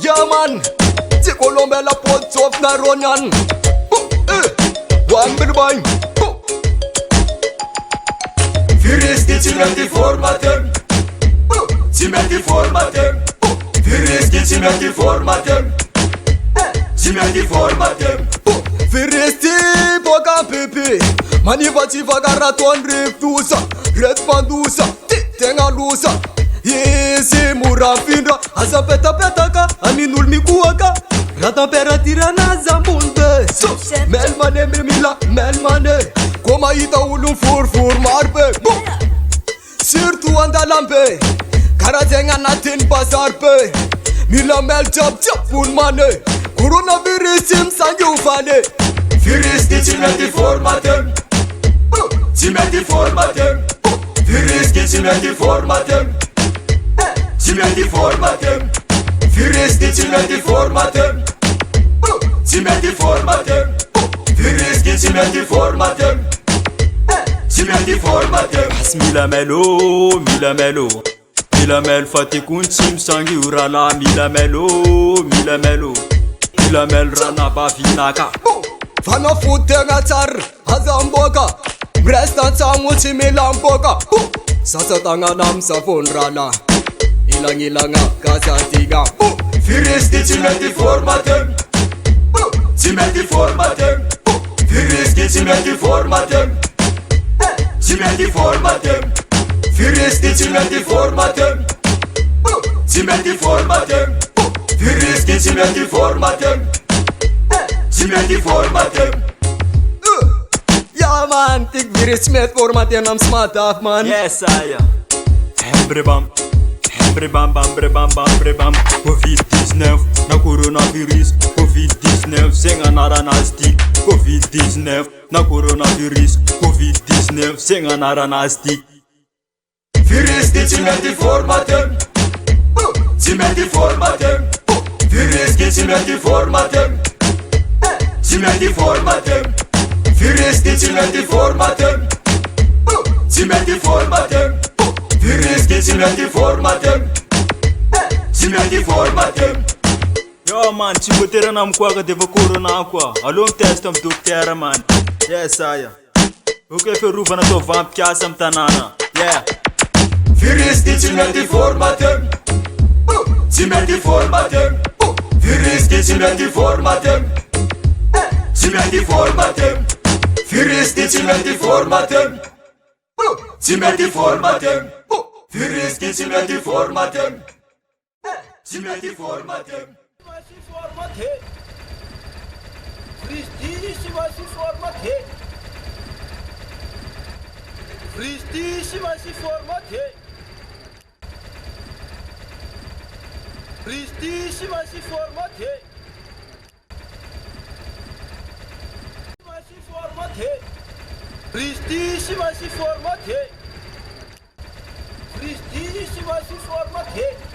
Yeah man, c'est Colombia la pot sauf na Ronan. One bit boy. Firiski ci metti formatem. Ci metti formatem. Firiski ci metti formatem. Ci metti formatem. Firisti poca pepe. Manivati vagaraton reftusa. Red pandusa. Tenga lusa. Yesi murafindra asa peta petaka aninul mikuaka rata peratira na zambunde melmane mila melmane koma ita ulun fur marbe sirtu andalambe karazenga natin basarbe mila mel chap un mane coronavirus sim sangu fane virus ci metti formatem ci metti formatem ci metti formatem Firiski ci metti formatem Ci metti formatem Firiski ci metti formatem Ci metti formatem As milamelo Milamel fatikun sim sangi urala Milamel rana bafinaka Fana futenga tsar azamboka Bresta tsamu ci milamboka Sasa tanganam sa fonrana Ilang kasatiga Firiski ci metti formatem Ci metti formatem Firiski ci metti formatem Ci metti formatem Firiski ci metti formatem Ci metti formatem Firiski ci metti formatem Ci metti formatem Ja man, tik virus met formatem am smart af man Yes I am Brebam Covid-19 na coronavirus Covid-19 senga naranasti Covid-19 na coronavirus Covid-19 senga naranasti Firiski ci metti formatem Ci metti formatem Firiski ci metti formatem Ci metti formatem Firiski ci metti formatem Ci metti formatem Firiski ci metti formatem Ci metti formatem Yo man, chibotera na mkwaga deva corona kwa Alom testam doktera man Yes I am Oke fe ruva na to vamp kiasam tanana Yeah Firiski ci metti formatem Ci metti formatem Firiski ci metti formatem Ci metti formatem Firiski ci metti formatem Ci metti formatem Firiski ci metti formatem Ci metti formatem Fristisima si forma te Fristisima si forma te Fristisima si forma te Fristisima si forma te Fristisima si forma te